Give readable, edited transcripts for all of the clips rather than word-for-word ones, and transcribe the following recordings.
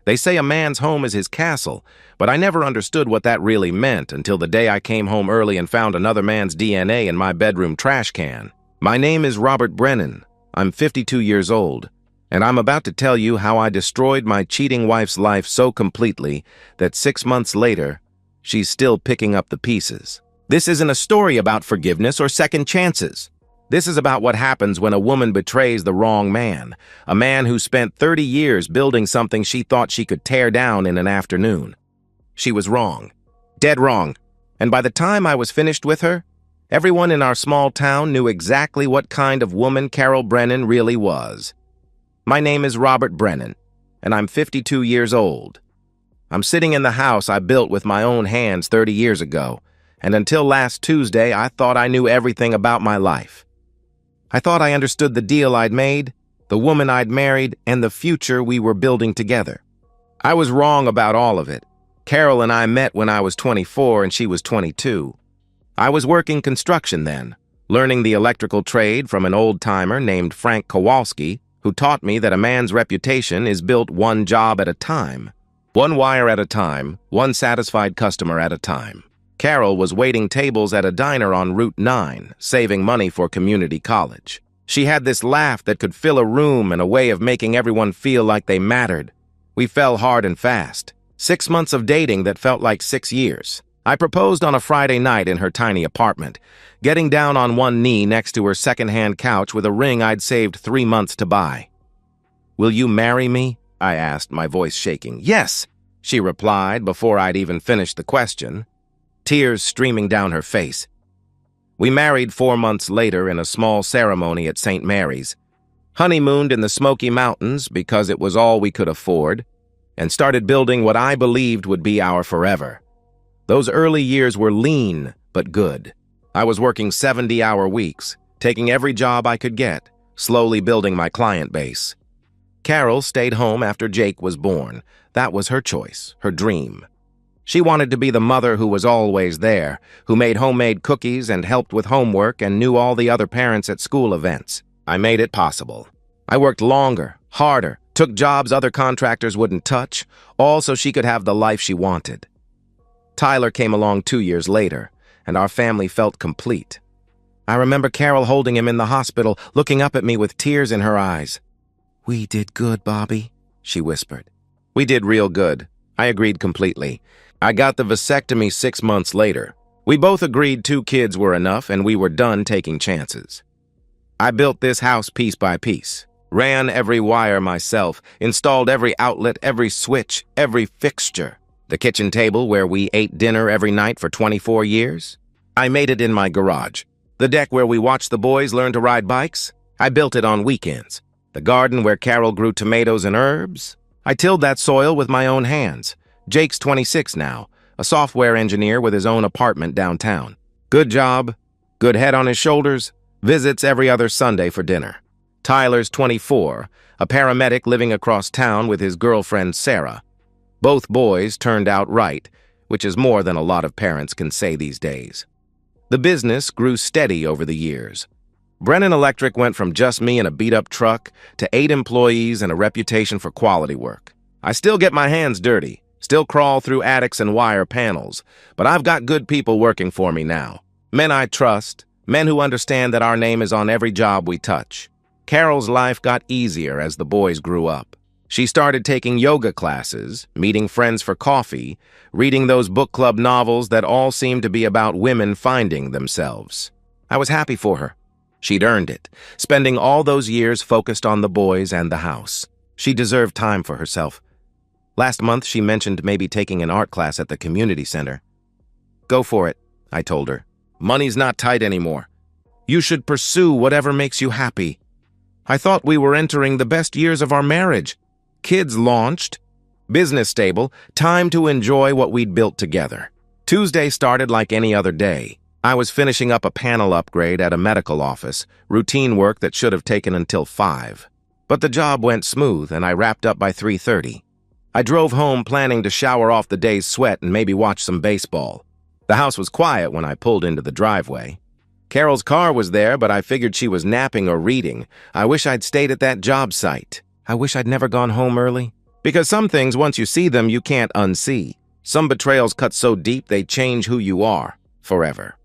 They say a man's home is his castle, but I never understood what that really meant until the day I came home early and found another man's DNA in my bedroom trash can. My name is Robert Brennan. I'm 52 years old, and I'm about to tell you how I destroyed my cheating wife's life so completely that 6 months later, she's still picking up the pieces. This isn't a story about forgiveness or second chances. This is about what happens when a woman betrays the wrong man, a man who spent 30 years building something she thought she could tear down in an afternoon. She was wrong, dead wrong, and by the time I was finished with her, everyone in our small town knew exactly what kind of woman Carol Brennan really was. My name is Robert Brennan, and I'm 52 years old. I'm sitting in the house I built with my own hands 30 years ago, and until last Tuesday, I thought I knew everything about my life. I thought I understood the deal I'd made, the woman I'd married, and the future we were building together. I was wrong about all of it. Carol and I met when I was 24 and she was 22. I was working construction then, learning the electrical trade from an old-timer named Frank Kowalski, who taught me that a man's reputation is built one job at a time. One wire at a time, one satisfied customer at a time. Carol was waiting tables at a diner on Route 9, saving money for community college. She had this laugh that could fill a room and a way of making everyone feel like they mattered. We fell hard and fast. 6 months of dating that felt like 6 years. I proposed on a Friday night in her tiny apartment, getting down on one knee next to her second-hand couch with a ring I'd saved 3 months to buy. "Will you marry me?" I asked, my voice shaking. "Yes," she replied before I'd even finished the question, tears streaming down her face. We married 4 months later in a small ceremony at St. Mary's, honeymooned in the Smoky Mountains because it was all we could afford, and started building what I believed would be our forever. Those early years were lean but good. I was working 70-hour weeks, taking every job I could get, slowly building my client base. Carol stayed home after Jake was born. That was her choice, her dream. She wanted to be the mother who was always there, who made homemade cookies and helped with homework and knew all the other parents at school events. I made it possible. I worked longer, harder, took jobs other contractors wouldn't touch, all so she could have the life she wanted. Tyler came along 2 years later, and our family felt complete. I remember Carol holding him in the hospital, looking up at me with tears in her eyes. "We did good, Bobby," she whispered. We did real good. I agreed completely. I got the vasectomy 6 months later. We both agreed 2 kids were enough, and we were done taking chances. I built this house piece by piece, ran every wire myself, installed every outlet, every switch, every fixture. The kitchen table where we ate dinner every night for 24 years? I made it in my garage. The deck where we watched the boys learn to ride bikes? I built it on weekends. The garden where Carol grew tomatoes and herbs? I tilled that soil with my own hands. Jake's 26 now, a software engineer with his own apartment downtown. Good job, good head on his shoulders, visits every other Sunday for dinner. Tyler's 24, a paramedic living across town with his girlfriend Sarah. Both boys turned out right, which is more than a lot of parents can say these days. The business grew steady over the years. Brennan Electric went from just me in a beat-up truck to 8 employees and a reputation for quality work. I still get my hands dirty, still crawl through attics and wire panels, but I've got good people working for me now. Men I trust, men who understand that our name is on every job we touch. Carol's life got easier as the boys grew up. She started taking yoga classes, meeting friends for coffee, reading those book club novels that all seemed to be about women finding themselves. I was happy for her. She'd earned it, spending all those years focused on the boys and the house. She deserved time for herself. Last month, she mentioned maybe taking an art class at the community center. "Go for it," I told her. "Money's not tight anymore. You should pursue whatever makes you happy." I thought we were entering the best years of our marriage. Kids launched, business stable, time to enjoy what we'd built together. Tuesday started like any other day. I was finishing up a panel upgrade at a medical office, routine work that should have taken until 5. But the job went smooth, and I wrapped up by 3:30. I drove home planning to shower off the day's sweat and maybe watch some baseball. The house was quiet when I pulled into the driveway. Carol's car was there, but I figured she was napping or reading. I wish I'd stayed at that job site. I wish I'd never gone home early. Because some things, once you see them, you can't unsee. Some betrayals cut so deep they change who you are forever.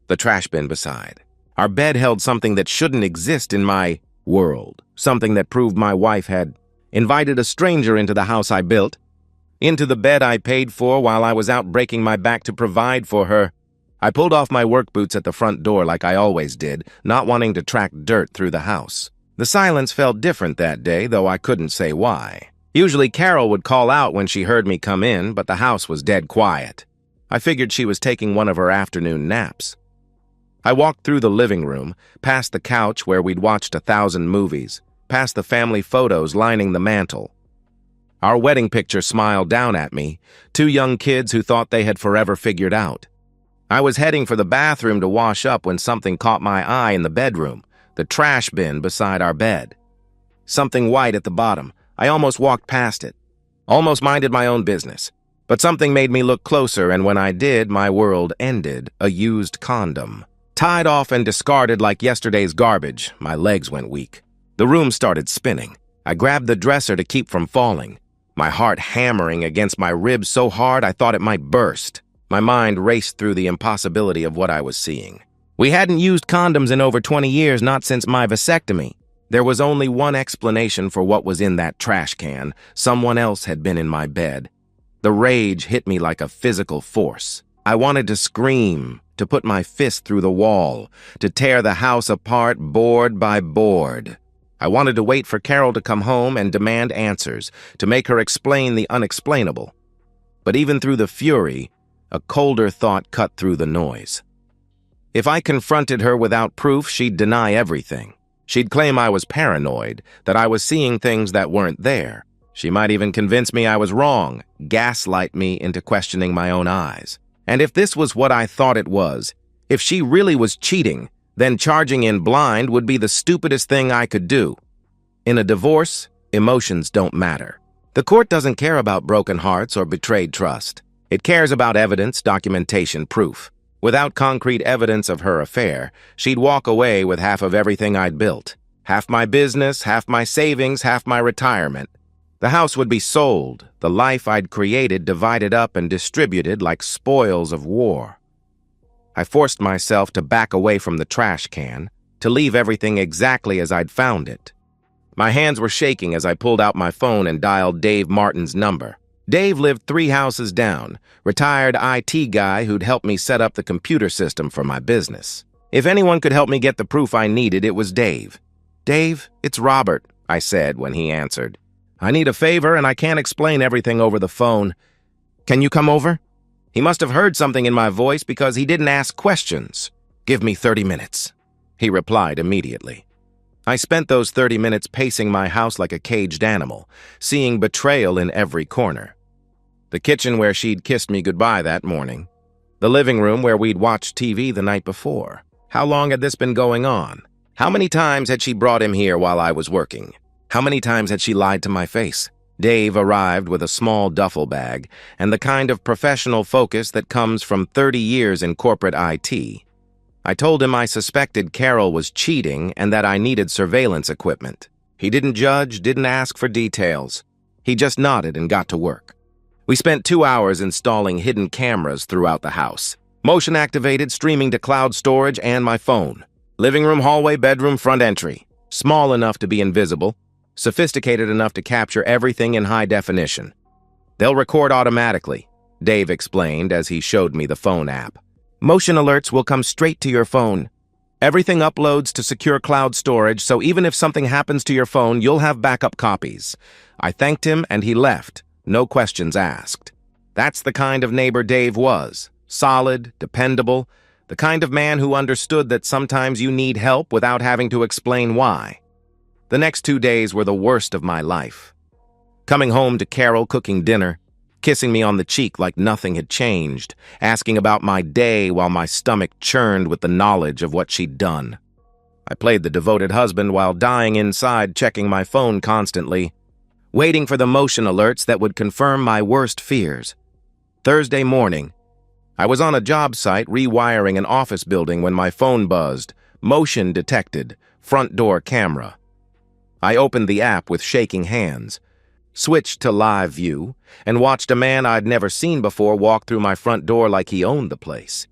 The trash bin beside. Our bed held something that shouldn't exist in my world. Something that proved my wife had invited a stranger into the house I built, into the bed I paid for while I was out breaking my back to provide for her. I pulled off my work boots at the front door like I always did, not wanting to track dirt through the house. The silence felt different that day, though I couldn't say why. Usually Carol would call out when she heard me come in, but the house was dead quiet. I figured she was taking one of her afternoon naps. I walked through the living room, past the couch where we'd watched 1,000 movies, past the family photos lining the mantel. Our wedding picture smiled down at me, 2 young kids who thought they had forever figured out. I was heading for the bathroom to wash up when something caught my eye in the bedroom, the trash bin beside our bed. Something white at the bottom. I almost walked past it, almost minded my own business. But something made me look closer, and when I did, my world ended. A used condom. Tied off and discarded like yesterday's garbage, my legs went weak. The room started spinning. I grabbed the dresser to keep from falling, my heart hammering against my ribs so hard I thought it might burst. My mind raced through the impossibility of what I was seeing. We hadn't used condoms in over 20 years, not since my vasectomy. There was only one explanation for what was in that trash can. Someone else had been in my bed. The rage hit me like a physical force. I wanted to scream, to put my fist through the wall, to tear the house apart board by board. I wanted to wait for Carol to come home and demand answers, to make her explain the unexplainable. But even through the fury, a colder thought cut through the noise. If I confronted her without proof, she'd deny everything. She'd claim I was paranoid, that I was seeing things that weren't there. She might even convince me I was wrong, gaslight me into questioning my own eyes. And if this was what I thought it was, if she really was cheating, then charging in blind would be the stupidest thing I could do. In a divorce, emotions don't matter. The court doesn't care about broken hearts or betrayed trust. It cares about evidence, documentation, proof. Without concrete evidence of her affair, she'd walk away with half of everything I'd built. Half my business, half my savings, half my retirement. The house would be sold, the life I'd created divided up and distributed like spoils of war. I forced myself to back away from the trash can, to leave everything exactly as I'd found it. My hands were shaking as I pulled out my phone and dialed Dave Martin's number. Dave lived 3 houses down, retired IT guy who'd helped me set up the computer system for my business. If anyone could help me get the proof I needed, it was Dave. "Dave, it's Robert," I said when he answered. "I need a favor and I can't explain everything over the phone. Can you come over?" He must have heard something in my voice because he didn't ask questions. "Give me 30 minutes," he replied immediately. I spent those 30 minutes pacing my house like a caged animal, seeing betrayal in every corner. The kitchen where she'd kissed me goodbye that morning. The living room where we'd watched TV the night before. How long had this been going on? How many times had she brought him here while I was working? How many times had she lied to my face? Dave arrived with a small duffel bag and the kind of professional focus that comes from 30 years in corporate IT. I told him I suspected Carol was cheating and that I needed surveillance equipment. He didn't judge, didn't ask for details. He just nodded and got to work. We spent 2 hours installing hidden cameras throughout the house. Motion activated, streaming to cloud storage and my phone. Living room, hallway, bedroom, front entry. Small enough to be invisible, sophisticated enough to capture everything in high definition. "They'll record automatically," Dave explained as he showed me the phone app. "Motion alerts will come straight to your phone. Everything uploads to secure cloud storage, so even if something happens to your phone, you'll have backup copies." I thanked him and he left, no questions asked. That's the kind of neighbor Dave was. Solid, dependable, the kind of man who understood that sometimes you need help without having to explain why. The next 2 days were the worst of my life. Coming home to Carol cooking dinner, kissing me on the cheek like nothing had changed, asking about my day while my stomach churned with the knowledge of what she'd done. I played the devoted husband while dying inside, checking my phone constantly, waiting for the motion alerts that would confirm my worst fears. Thursday morning, I was on a job site rewiring an office building when my phone buzzed. Motion detected. Front door camera. I opened the app with shaking hands. switched to live view, and watched a man I'd never seen before walk through my front door like he owned the place.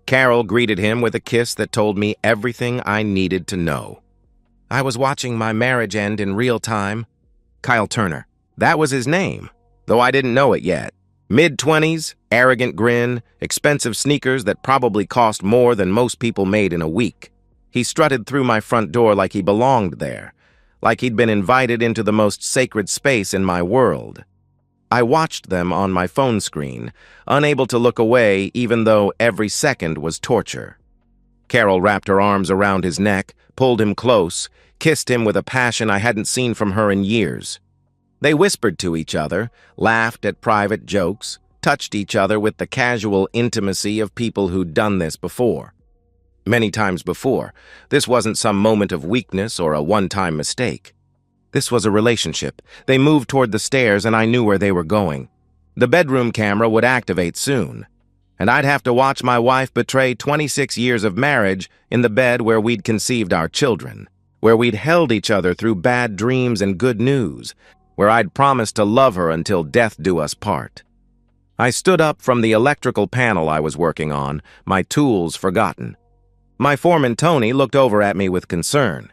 Carol greeted him with a kiss that told me everything I needed to know. I was watching my marriage end in real time. Kyle Turner. That was his name, though I didn't know it yet. Mid-20s, arrogant grin, expensive sneakers that probably cost more than most people made in a week. He strutted through my front door like he belonged there, like he'd been invited into the most sacred space in my world. I watched them on my phone screen, unable to look away even though every second was torture. Carol wrapped her arms around his neck, pulled him close, kissed him with a passion I hadn't seen from her in years. They whispered to each other, laughed at private jokes, touched each other with the casual intimacy of people who'd done this before. Many times before, this wasn't some moment of weakness or a one-time mistake. This was a relationship. They moved toward the stairs and I knew where they were going. The bedroom camera would activate soon, and I'd have to watch my wife betray 26 years of marriage in the bed where we'd conceived our children, where we'd held each other through bad dreams and good news, where I'd promised to love her until death do us part. I stood up from the electrical panel I was working on, my tools forgotten. My foreman, Tony, looked over at me with concern.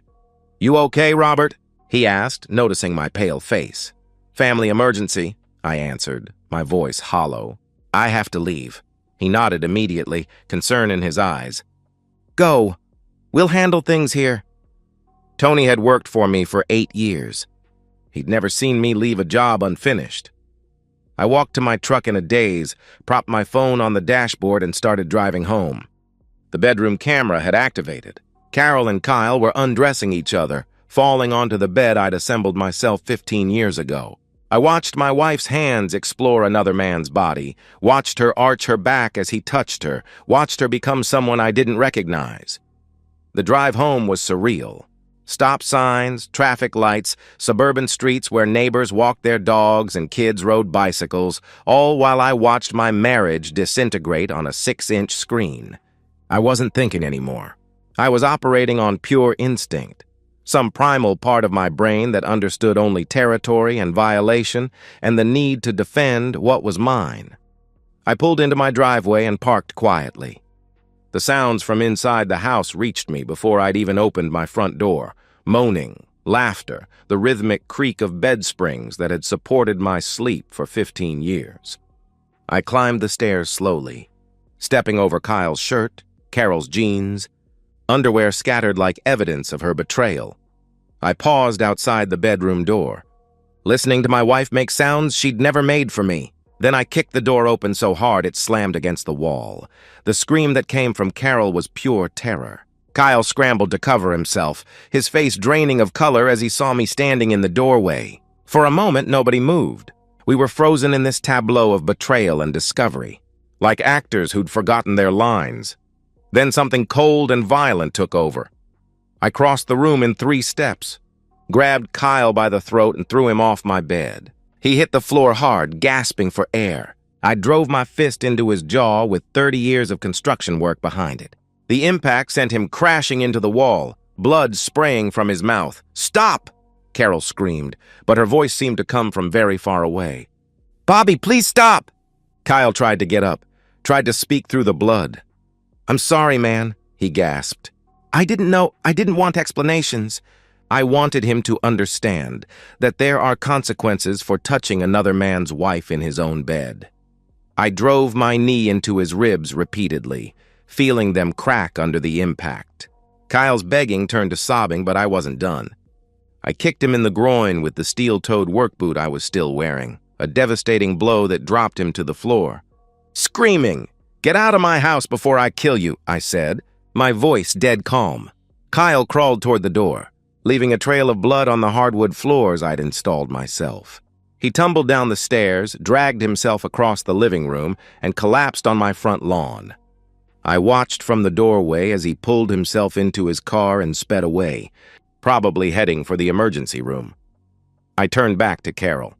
"You okay, Robert?" he asked, noticing my pale face. "Family emergency," I answered, my voice hollow. "I have to leave." He nodded immediately, concern in his eyes. "Go. We'll handle things here." Tony had worked for me for 8 years. He'd never seen me leave a job unfinished. I walked to my truck in a daze, propped my phone on the dashboard, and started driving home. The bedroom camera had activated. Carol and Kyle were undressing each other, falling onto the bed I'd assembled myself 15 years ago. I watched my wife's hands explore another man's body, watched her arch her back as he touched her, watched her become someone I didn't recognize. The drive home was surreal. Stop signs, traffic lights, suburban streets where neighbors walked their dogs and kids rode bicycles, all while I watched my marriage disintegrate on a 6-inch screen. I wasn't thinking anymore. I was operating on pure instinct, some primal part of my brain that understood only territory and violation and the need to defend what was mine. I pulled into my driveway and parked quietly. The sounds from inside the house reached me before I'd even opened my front door. Moaning, laughter, the rhythmic creak of bed springs that had supported my sleep for 15 years. I climbed the stairs slowly, stepping over Kyle's shirt, Carol's jeans, underwear scattered like evidence of her betrayal. I paused outside the bedroom door, listening to my wife make sounds she'd never made for me. Then I kicked the door open so hard it slammed against the wall. The scream that came from Carol was pure terror. Kyle scrambled to cover himself, his face draining of color as he saw me standing in the doorway. For a moment, nobody moved. We were frozen in this tableau of betrayal and discovery, like actors who'd forgotten their lines. Then something cold and violent took over. I crossed the room in 3 steps, grabbed Kyle by the throat and threw him off my bed. He hit the floor hard, gasping for air. I drove my fist into his jaw with 30 years of construction work behind it. The impact sent him crashing into the wall, blood spraying from his mouth. "Stop!" Carol screamed, but her voice seemed to come from very far away. "Bobby, please stop!" Kyle tried to get up, tried to speak through the blood. "I'm sorry, man," he gasped. I didn't want explanations." I wanted him to understand that there are consequences for touching another man's wife in his own bed. I drove my knee into his ribs repeatedly, feeling them crack under the impact. Kyle's begging turned to sobbing, but I wasn't done. I kicked him in the groin with the steel-toed work boot I was still wearing, a devastating blow that dropped him to the floor. Screaming, "Get out of my house before I kill you," I said, my voice dead calm. Kyle crawled toward the door, leaving a trail of blood on the hardwood floors I'd installed myself. He tumbled down the stairs, dragged himself across the living room, and collapsed on my front lawn. I watched from the doorway as he pulled himself into his car and sped away, probably heading for the emergency room. I turned back to Carol.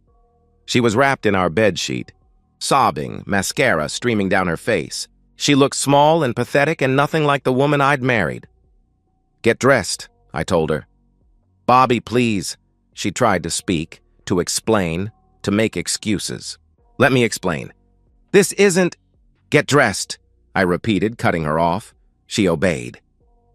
She was wrapped in our bedsheet, sobbing, mascara streaming down her face. She looked small and pathetic and nothing like the woman I'd married. "Get dressed," I told her. "Bobby, please." She tried to speak, to explain, to make excuses. Let me explain. This isn't— Get dressed, I repeated, cutting her off. She obeyed.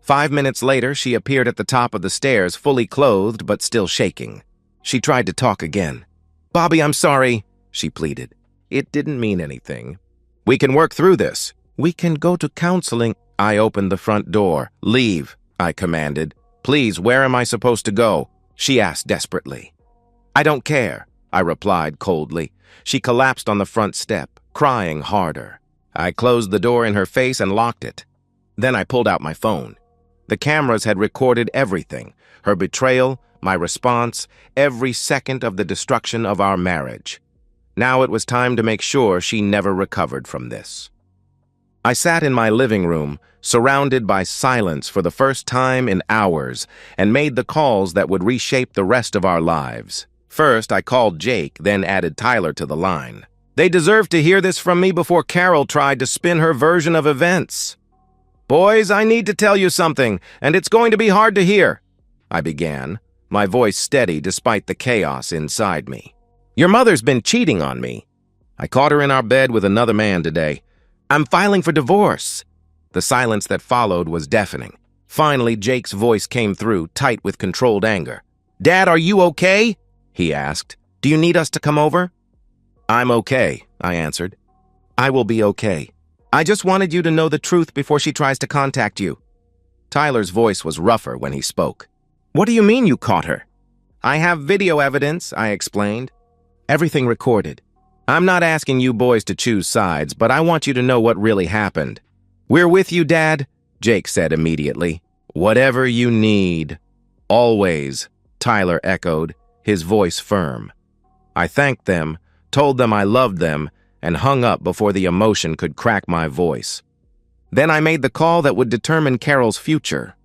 5 minutes later, she appeared at the top of the stairs, fully clothed but still shaking. She tried to talk again. Bobby, I'm sorry, she pleaded. It didn't mean anything. We can work through this. We can go to counseling. I opened the front door. Leave, I commanded. Please, where am I supposed to go? She asked desperately. I don't care, I replied coldly. She collapsed on the front step, crying harder. I closed the door in her face and locked it. Then I pulled out my phone. The cameras had recorded everything, her betrayal, my response, every second of the destruction of our marriage. Now it was time to make sure she never recovered from this. I sat in my living room, surrounded by silence for the first time in hours, and made the calls that would reshape the rest of our lives. First, I called Jake, then added Tyler to the line. They deserved to hear this from me before Carol tried to spin her version of events. Boys, I need to tell you something, and it's going to be hard to hear, I began, my voice steady despite the chaos inside me. Your mother's been cheating on me. I caught her in our bed with another man today. I'm filing for divorce. The silence that followed was deafening. Finally, Jake's voice came through, tight with controlled anger. Dad, are you okay? He asked. Do you need us to come over? I'm okay, I answered. I will be okay. I just wanted you to know the truth before she tries to contact you. Tyler's voice was rougher when he spoke. What do you mean you caught her? I have video evidence, I explained. Everything recorded. I'm not asking you boys to choose sides, but I want you to know what really happened. We're with you, Dad, Jake said immediately. Whatever you need. Always, Tyler echoed, his voice firm. I thanked them, told them I loved them, and hung up before the emotion could crack my voice. Then I made the call that would determine Carol's future.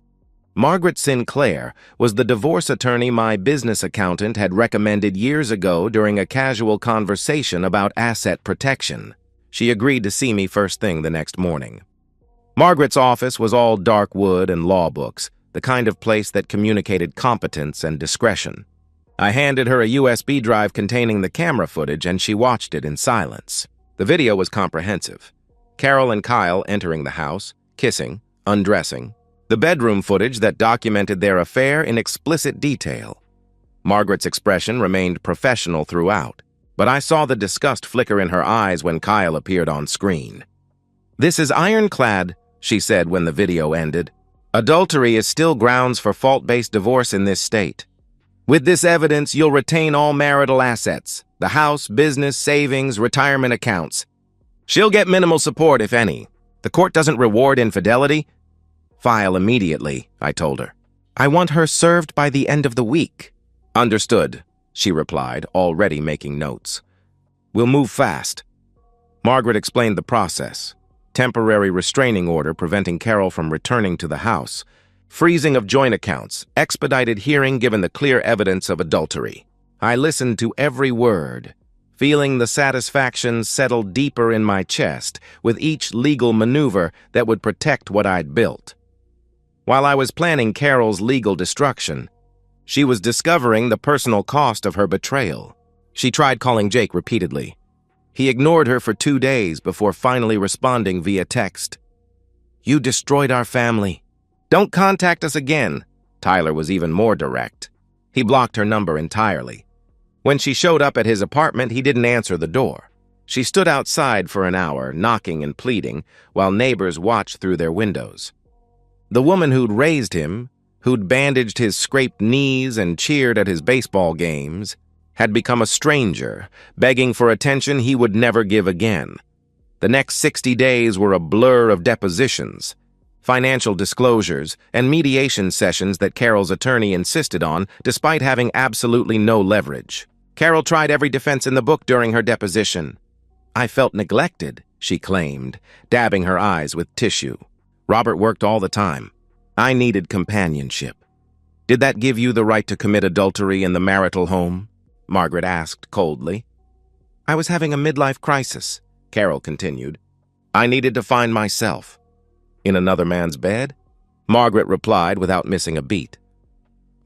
Margaret Sinclair was the divorce attorney my business accountant had recommended years ago during a casual conversation about asset protection. She agreed to see me first thing the next morning. Margaret's office was all dark wood and law books, the kind of place that communicated competence and discretion. I handed her a USB drive containing the camera footage, and she watched it in silence. The video was comprehensive. Carol and Kyle entering the house, kissing, undressing. The bedroom footage that documented their affair in explicit detail. Margaret's expression remained professional throughout, but I saw the disgust flicker in her eyes when Kyle appeared on screen. This is ironclad, she said when the video ended. Adultery is still grounds for fault-based divorce in this state. With this evidence, you'll retain all marital assets, the house, business, savings, retirement accounts. She'll get minimal support, if any. The court doesn't reward infidelity. File immediately, I told her. I want her served by the end of the week. Understood, she replied, already making notes. We'll move fast. Margaret explained the process. Temporary restraining order preventing Carol from returning to the house. Freezing of joint accounts, expedited hearing given the clear evidence of adultery. I listened to every word, feeling the satisfaction settle deeper in my chest with each legal maneuver that would protect what I'd built. While I was planning Carol's legal destruction, she was discovering the personal cost of her betrayal. She tried calling Jake repeatedly. He ignored her for 2 days before finally responding via text. You destroyed our family. Don't contact us again. Tyler was even more direct. He blocked her number entirely. When she showed up at his apartment, he didn't answer the door. She stood outside for an hour, knocking and pleading, while neighbors watched through their windows. The woman who'd raised him, who'd bandaged his scraped knees and cheered at his baseball games, had become a stranger, begging for attention he would never give again. The next 60 days were a blur of depositions, financial disclosures, and mediation sessions that Carol's attorney insisted on, despite having absolutely no leverage. Carol tried every defense in the book during her deposition. I felt neglected, she claimed, dabbing her eyes with tissue. Robert worked all the time. I needed companionship. Did that give you the right to commit adultery in the marital home? Margaret asked coldly. I was having a midlife crisis, Carol continued. I needed to find myself. In another man's bed? Margaret replied without missing a beat.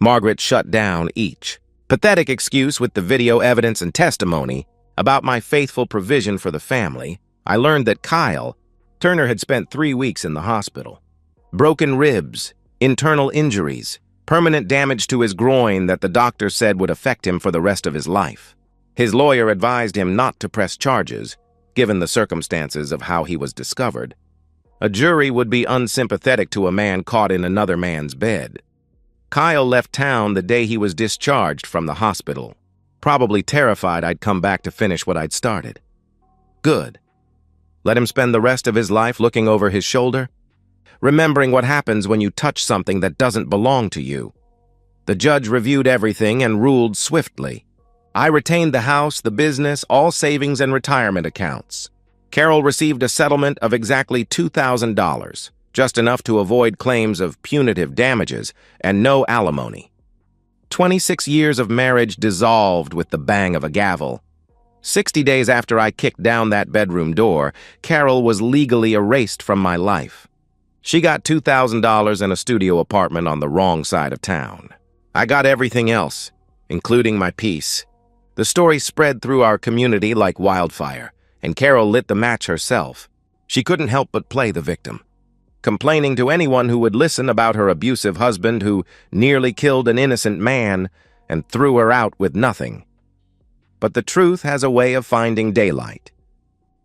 Margaret shut down each. Pathetic excuse with the video evidence and testimony about my faithful provision for the family, I learned that Kyle Turner had spent 3 weeks in the hospital. Broken ribs, internal injuries, permanent damage to his groin that the doctor said would affect him for the rest of his life. His lawyer advised him not to press charges, given the circumstances of how he was discovered. A jury would be unsympathetic to a man caught in another man's bed. Kyle left town the day he was discharged from the hospital, probably terrified I'd come back to finish what I'd started. Good. Let him spend the rest of his life looking over his shoulder, remembering what happens when you touch something that doesn't belong to you. The judge reviewed everything and ruled swiftly. I retained the house, the business, all savings and retirement accounts. Carol received a settlement of exactly $2,000, just enough to avoid claims of punitive damages and no alimony. 26 years of marriage dissolved with the bang of a gavel. 60 days after I kicked down that bedroom door, Carol was legally erased from my life. She got $2,000 in a studio apartment on the wrong side of town. I got everything else, including my peace. The story spread through our community like wildfire, and Carol lit the match herself. She couldn't help but play the victim, complaining to anyone who would listen about her abusive husband who nearly killed an innocent man and threw her out with nothing. But the truth has a way of finding daylight.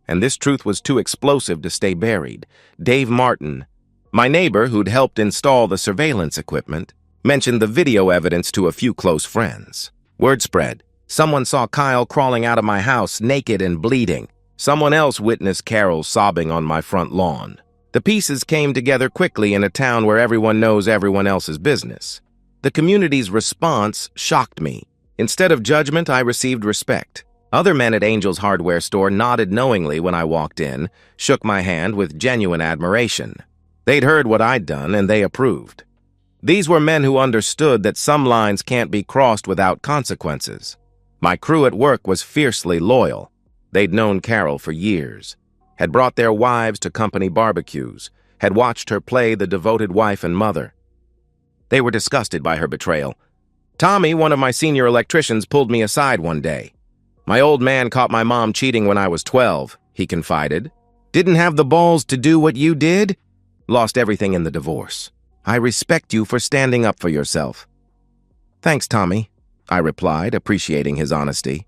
And this truth was too explosive to stay buried. Dave Martin, my neighbor who'd helped install the surveillance equipment, mentioned the video evidence to a few close friends. Word spread. Someone saw Kyle crawling out of my house naked and bleeding. Someone else witnessed Carol sobbing on my front lawn. The pieces came together quickly in a town where everyone knows everyone else's business. The community's response shocked me. Instead of judgment, I received respect. Other men at Angel's hardware store nodded knowingly when I walked in, shook my hand with genuine admiration. They'd heard what I'd done, and they approved. These were men who understood that some lines can't be crossed without consequences. My crew at work was fiercely loyal. They'd known Carol for years, had brought their wives to company barbecues, had watched her play the devoted wife and mother. They were disgusted by her betrayal. Tommy, one of my senior electricians, pulled me aside one day. My old man caught my mom cheating when I was 12, he confided. Didn't have the balls to do what you did? Lost everything in the divorce. I respect you for standing up for yourself. Thanks, Tommy, I replied, appreciating his honesty.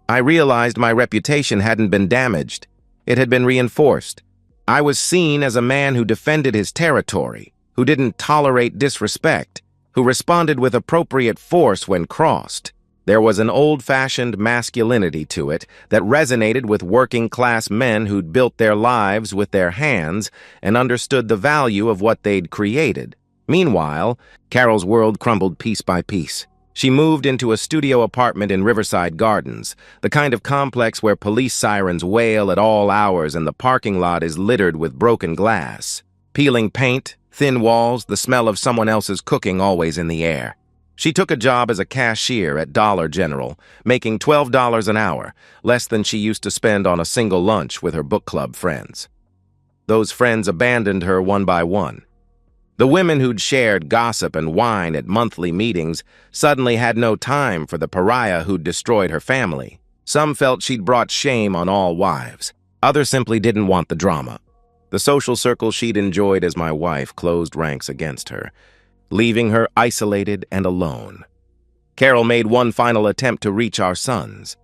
I realized my reputation hadn't been damaged. It had been reinforced. I was seen as a man who defended his territory, who didn't tolerate disrespect, who responded with appropriate force when crossed. There was an old-fashioned masculinity to it that resonated with working-class men who'd built their lives with their hands and understood the value of what they'd created. Meanwhile, Carol's world crumbled piece by piece. She moved into a studio apartment in Riverside Gardens, the kind of complex where police sirens wail at all hours and the parking lot is littered with broken glass. Peeling paint, thin walls, the smell of someone else's cooking always in the air. She took a job as a cashier at Dollar General, making $12 an hour, less than she used to spend on a single lunch with her book club friends. Those friends abandoned her one by one. The women who'd shared gossip and wine at monthly meetings suddenly had no time for the pariah who'd destroyed her family. Some felt she'd brought shame on all wives. Others simply didn't want the drama. The social circle she'd enjoyed as my wife closed ranks against her, leaving her isolated and alone. Carol made one final attempt to reach our sons,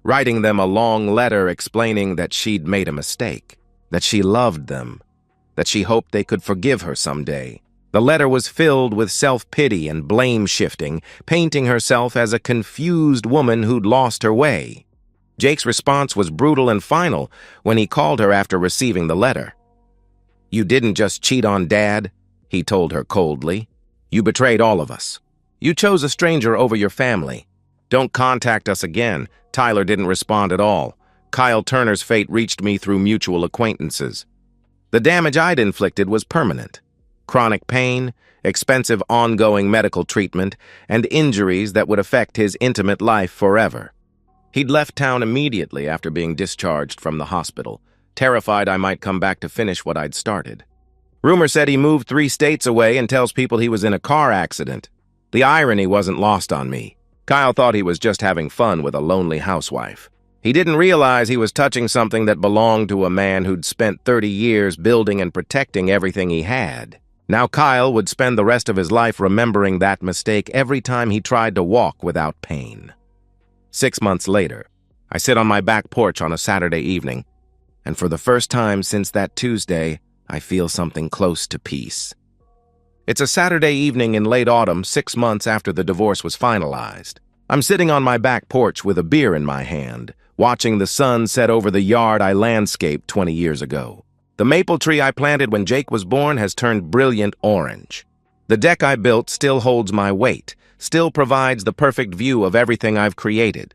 writing them a long letter explaining that she'd made a mistake, that she loved them, that she hoped they could forgive her someday. The letter was filled with self-pity and blame-shifting, painting herself as a confused woman who'd lost her way. Jake's response was brutal and final when he called her after receiving the letter. "You didn't just cheat on Dad," he told her coldly. "You betrayed all of us. You chose a stranger over your family. Don't contact us again." Tyler didn't respond at all. Kyle Turner's fate reached me through mutual acquaintances. The damage I'd inflicted was permanent. Chronic pain, expensive ongoing medical treatment, and injuries that would affect his intimate life forever. He'd left town immediately after being discharged from the hospital, terrified I might come back to finish what I'd started. Rumor said he moved 3 states away and tells people he was in a car accident. The irony wasn't lost on me. Kyle thought he was just having fun with a lonely housewife. He didn't realize he was touching something that belonged to a man who'd spent 30 years building and protecting everything he had. Now Kyle would spend the rest of his life remembering that mistake every time he tried to walk without pain. 6 months later, I sit on my back porch on a Saturday evening, and for the first time since that Tuesday, I feel something close to peace. It's a Saturday evening in late autumn, 6 months after the divorce was finalized. I'm sitting on my back porch with a beer in my hand, watching the sun set over the yard I landscaped 20 years ago. The maple tree I planted when Jake was born has turned brilliant orange. The deck I built still holds my weight, still provides the perfect view of everything I've created.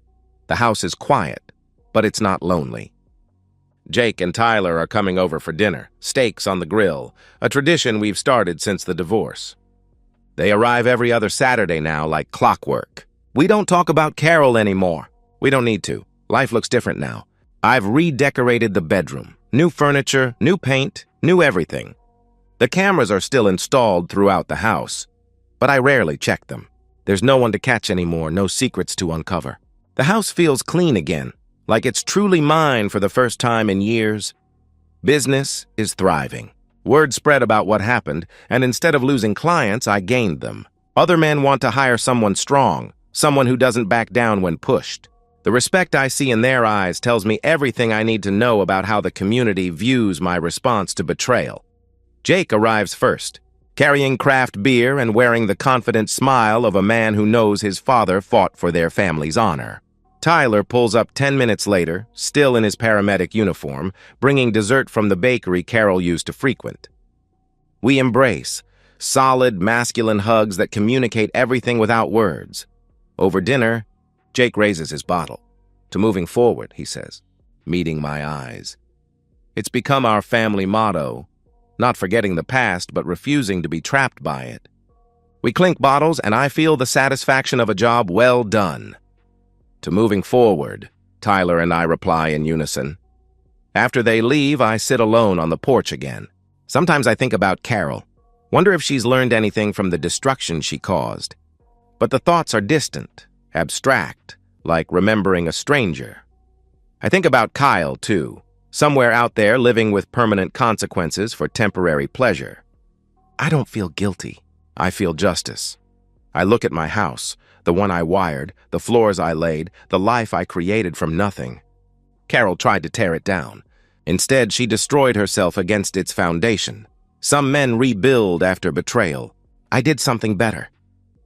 The house is quiet, but it's not lonely. Jake and Tyler are coming over for dinner, steaks on the grill, a tradition we've started since the divorce. They arrive every other Saturday now like clockwork. We don't talk about Carol anymore. We don't need to. Life looks different now. I've redecorated the bedroom. New furniture, new paint, new everything. The cameras are still installed throughout the house, but I rarely check them. There's no one to catch anymore, no secrets to uncover. The house feels clean again, like it's truly mine for the first time in years. Business is thriving. Word spread about what happened, and instead of losing clients, I gained them. Other men want to hire someone strong, someone who doesn't back down when pushed. The respect I see in their eyes tells me everything I need to know about how the community views my response to betrayal. Jake arrives first, carrying craft beer and wearing the confident smile of a man who knows his father fought for their family's honor. Tyler pulls up 10 minutes later, still in his paramedic uniform, bringing dessert from the bakery Carol used to frequent. We embrace, solid, masculine hugs that communicate everything without words. Over dinner, Jake raises his bottle. To moving forward, he says, meeting my eyes. It's become our family motto, not forgetting the past, but refusing to be trapped by it. We clink bottles, and I feel the satisfaction of a job well done. To moving forward, Tyler and I reply in unison. After they leave, I sit alone on the porch again. Sometimes I think about Carol. Wonder if she's learned anything from the destruction she caused. But the thoughts are distant, abstract, like remembering a stranger. I think about Kyle, too, somewhere out there living with permanent consequences for temporary pleasure. I don't feel guilty. I feel justice. I look at my house, the one I wired, the floors I laid, the life I created from nothing. Carol tried to tear it down. Instead, she destroyed herself against its foundation. Some men rebuild after betrayal. I did something better.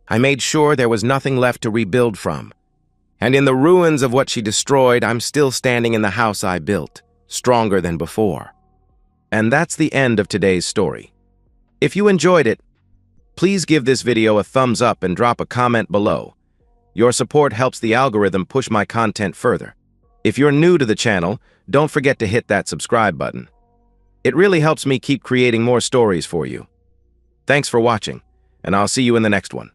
I made sure there was nothing left to rebuild from. And in the ruins of what she destroyed, I'm still standing in the house I built, stronger than before. And that's the end of today's story. If you enjoyed it, please give this video a thumbs up and drop a comment below. Your support helps the algorithm push my content further. If you're new to the channel, don't forget to hit that subscribe button. It really helps me keep creating more stories for you. Thanks for watching, and I'll see you in the next one.